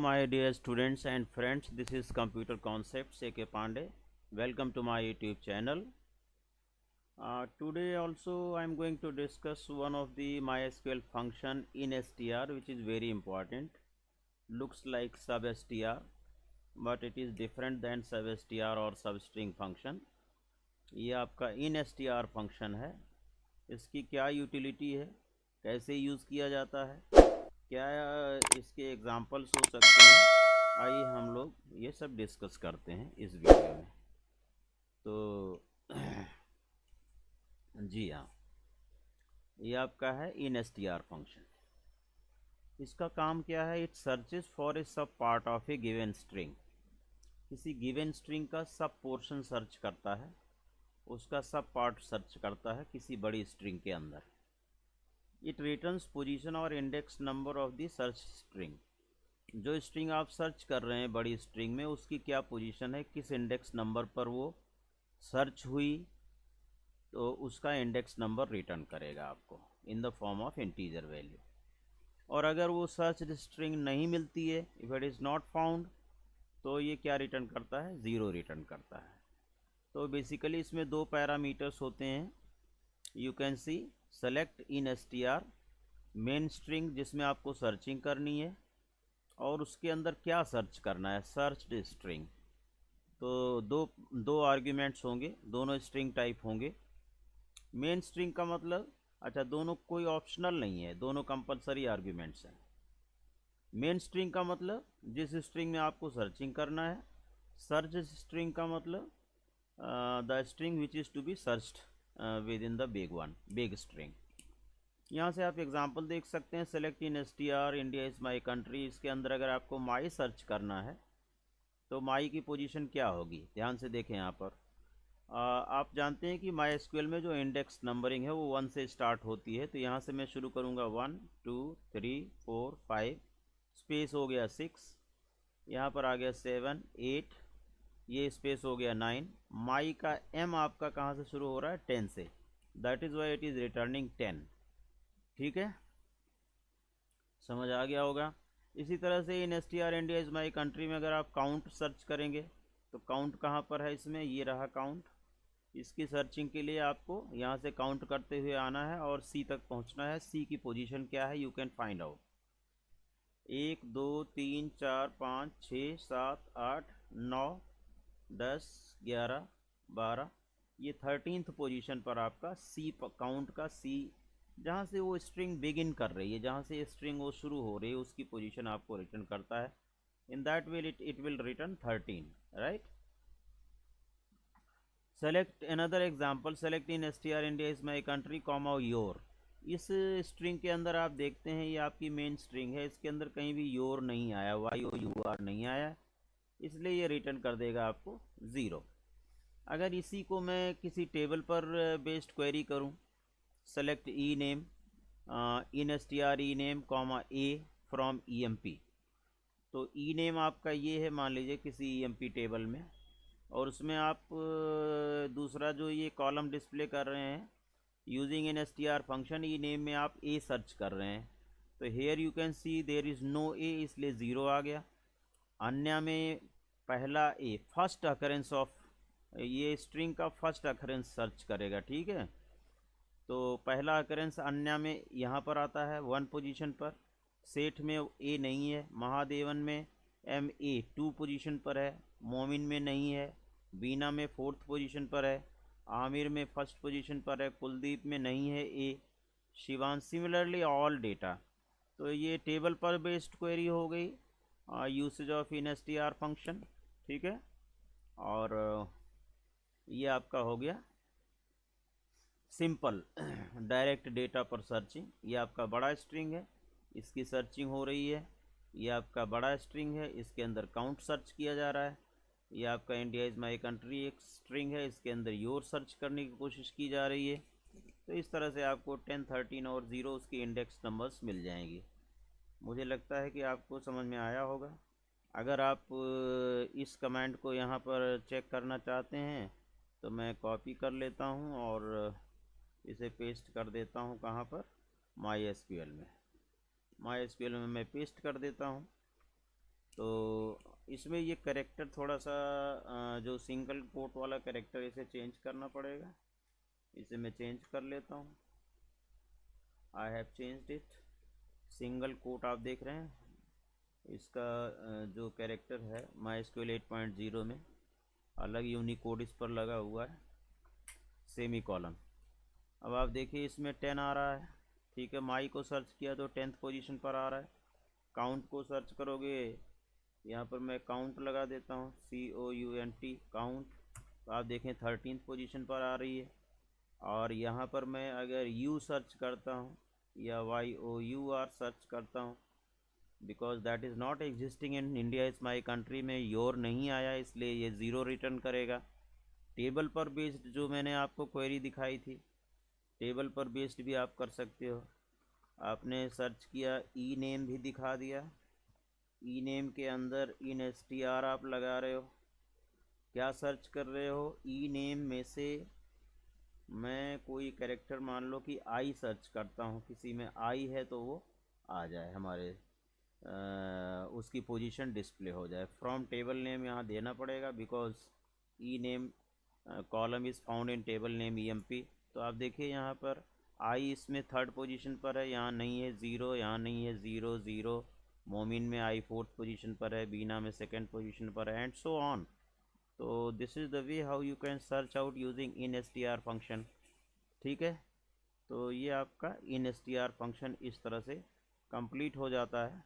my dear students and friends, this is Computer Concepts A.K. Pandey. Welcome to my YouTube channel. Today also I am going to discuss one of the MySQL function in str, which is very important. Looks like substr, but it is different than substr or substring function. ये आपका in str function है. इसकी क्या utility है, कैसे use किया जाता है, क्या इसके एग्जाम्पल्स हो सकते हैं, आइए हम लोग ये सब डिस्कस करते हैं इस वीडियो में. तो जी हाँ, ये आपका है इन str फंक्शन. इसका काम क्या है? इट सर्चेस फॉर ए सब part of A given string. किसी गिवन स्ट्रिंग का सब पोर्शन सर्च करता है, उसका सब पार्ट सर्च करता है किसी बड़ी स्ट्रिंग के अंदर. इट रिटर्न्स पोजीशन और index number of the search string. जो स्ट्रिंग आप सर्च कर रहे हैं बड़ी स्ट्रिंग में, उसकी क्या पोजीशन है, किस इंडेक्स नंबर पर वो सर्च हुई, तो उसका इंडेक्स नंबर रिटर्न करेगा आपको in the form of integer value. और अगर वो सर्च स्ट्रिंग नहीं मिलती है, if it is not found, तो ये क्या रिटर्न करता है? ज़ीरो रिटर्न करता है. तो बेसिकली इसमें दो पैरामीटर्स होते हैं. You can see select in str main string जिसमें आपको सर्चिंग करनी है, और उसके अंदर क्या सर्च करना है, सर्च्ड स्ट्रिंग. तो दो आर्ग्यूमेंट्स होंगे, दोनों स्ट्रिंग टाइप होंगे. मेन स्ट्रिंग का मतलब, अच्छा दोनों कोई ऑप्शनल नहीं है, दोनों कंपलसरी आर्ग्यूमेंट्स हैं. मेन स्ट्रिंग का मतलब जिस स्ट्रिंग में आपको सर्चिंग करना है. सर्च स्ट्रिंग का मतलब the string which is to be searched within the big string. यहाँ से आप एग्जांपल देख सकते हैं. Select in str India is my country. इसके अंदर अगर आपको माई सर्च करना है तो माई की पोजीशन क्या होगी, ध्यान से देखें. यहाँ पर आप जानते हैं कि MySQL में जो इंडेक्स नंबरिंग है वो 1 से स्टार्ट होती है. तो यहाँ से मैं शुरू करूँगा 1 2 3 4 5, स्पेस हो गया 6, यहाँ पर आ गया 7 8, ये स्पेस हो गया 9. माई का m आपका कहाँ से शुरू हो रहा है? 10 से. That is why it is returning 10. ठीक है, समझ आ गया होगा. इसी तरह से इन str India is my country में अगर आप काउंट सर्च करेंगे तो काउंट कहाँ पर है? इसमें ये रहा काउंट. इसकी सर्चिंग के लिए आपको यहाँ से काउंट करते हुए आना है और सी तक पहुँचना है. सी की पोजीशन क्या है? You can find out. 1 2 3 4 5 6 7 8 9 10 11 12, ये 13th पोजीशन पर आपका सी काउंट का सी, जहाँ से वो स्ट्रिंग बिगिन कर रही है, जहाँ से स्ट्रिंग वो शुरू हो रही है, उसकी पोजीशन आपको रिटर्न करता है. In that way it will return 13, right. Select another example. Select in str India is my country comma your. इस स्ट्रिंग के अंदर आप देखते हैं ये आपकी मेन स्ट्रिंग है, इसके अंदर कहीं भी योर नहीं आया, YOUR नहीं आया, इसलिए ये रिटर्न कर देगा आपको 0. अगर इसी को मैं किसी टेबल पर बेस्ड क्वेरी करूं, select E name in str E name comma A from EMP. तो ई नेम आपका ये है, मान लीजिए किसी EMP टेबल में, और उसमें आप दूसरा जो ये कॉलम डिस्प्ले कर रहे हैं using in str function, e name में आप ए सर्च कर रहे हैं. तो here you can see there is no a, इसलिए 0 आ गया. अन्य में पहला ए, फर्स्ट अकरेंस ऑफ, ये स्ट्रिंग का फर्स्ट अकरेंस सर्च करेगा. ठीक है, तो पहला अकरेंस अन्य में यहाँ पर आता है 1 पोजीशन पर. सेठ में ए नहीं है. महादेवन में MA 2 पोजीशन पर है. मोमिन में नहीं है. बीना में 4th पोजीशन पर है. आमिर में 1st पोजीशन पर है. कुलदीप में नहीं है a. Shivan. Similarly all data. तो ये टेबल पर बेस्ड क्वेरी हो गई, usage of in str function. ठीक है, और ये आपका हो गया सिंपल डायरेक्ट डेटा पर सर्चिंग. ये आपका बड़ा स्ट्रिंग है, इसकी सर्चिंग हो रही है. ये आपका बड़ा स्ट्रिंग है, इसके अंदर काउंट सर्च किया जा रहा है. ये आपका इंडिया इज़ माई कंट्री एक स्ट्रिंग है, इसके अंदर योर सर्च करने की कोशिश की जा रही है. तो इस तरह से आपको 10 13 और 0 उसकी इंडेक्स नंबर्स मिल जाएंगी. मुझे लगता है कि आपको समझ में आया होगा. अगर आप इस कमांड को यहाँ पर चेक करना चाहते हैं तो मैं कॉपी कर लेता हूँ और इसे पेस्ट कर देता हूँ. कहाँ पर? MySQL में. MySQL में मैं पेस्ट कर देता हूँ. तो इसमें ये कैरेक्टर थोड़ा सा जो सिंगल कोट वाला कैरेक्टर, इसे चेंज करना पड़ेगा। इसे मैं चेंज कर लेता हूँ। I have changed it. Single quote आप देख रहे हैं, इसका जो कैरेक्टर है MySQL 8.0 में अलग यूनिकोड इस पर लगा हुआ है, सेमी कॉलन। अब आप देखिए इसमें 10 आ रहा है, ठीक है। माई को सर्च किया तो 10th पोजीशन पर आ रहा है। काउंट को सर्च करोगे, यहाँ पर मैं काउंट लगा देता हूँ, COUNT काउंट, तो आप देखें 13th पोजीशन पर आ रही है। और यहाँ पर मैं अगर यू सर्च करता हूँ या YOUR सर्च करता हूँ, because that is not existing in India is my country में, योर नहीं आया, इसलिए ये ज़ीरो रिटर्न करेगा। टेबल पर बेस्ड जो मैंने आपको क्वेरी दिखाई थी, टेबल पर बेस्ड भी आप कर सकते हो। आपने सर्च किया, ई नेम भी दिखा दिया, ई नेम के अंदर INSTR आप लगा रहे हो, क्या सर्च कर रहे हो, ई नेम में से मैं कोई कैरेक्टर मान लो कि आई सर्च करता हूँ, किसी में आई है तो वो आ जाए, हमारे उसकी पोजीशन डिस्प्ले हो जाए। फ्रॉम टेबल नेम यहाँ देना पड़ेगा, because E name column is found in table name EMP। तो आप देखिए यहाँ पर आई इसमें 3rd पोजीशन पर है, यहाँ नहीं है 0, यहाँ नहीं है 0 0। मोमिन में आई 4th पोजीशन पर है, बीना में 2nd पोजीशन पर है, एंड सो ऑन। तो this is the way how you can search out using INSTR function, ठीक है। तो ये आपका INSTR फंक्शन इस तरह से कंप्लीट हो जाता है।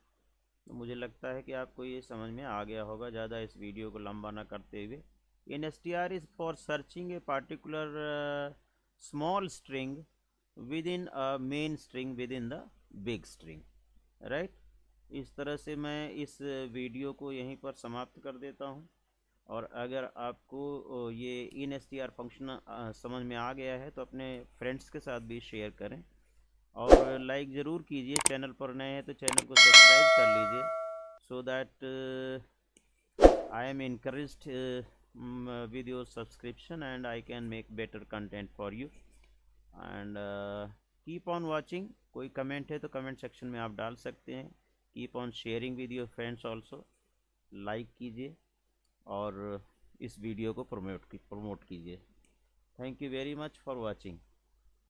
तो मुझे लगता है कि आपको ये समझ में आ गया होगा, ज़्यादा इस वीडियो को लंबा ना करते हुए। INSTR is for searching a particular small string with in a main string with in the big string, right. इस तरह से मैं इस वीडियो को यहीं पर समाप्त कर देता हूँ। और अगर आपको ये INSTR फंक्शन समझ में आ गया है तो अपने फ्रेंड्स के साथ भी शेयर करें, और लाइक ज़रूर कीजिए। चैनल पर नए हैं तो चैनल को सब्सक्राइब कर लीजिए, so that I am encouraged with your subscription and I can make better content for you, and keep on watching। कोई कमेंट है तो कमेंट सेक्शन में आप डाल सकते हैं। Keep on sharing with your friends also, like कीजिए और इस वीडियो को प्रमोट कीजिए। Thank you very much for watching.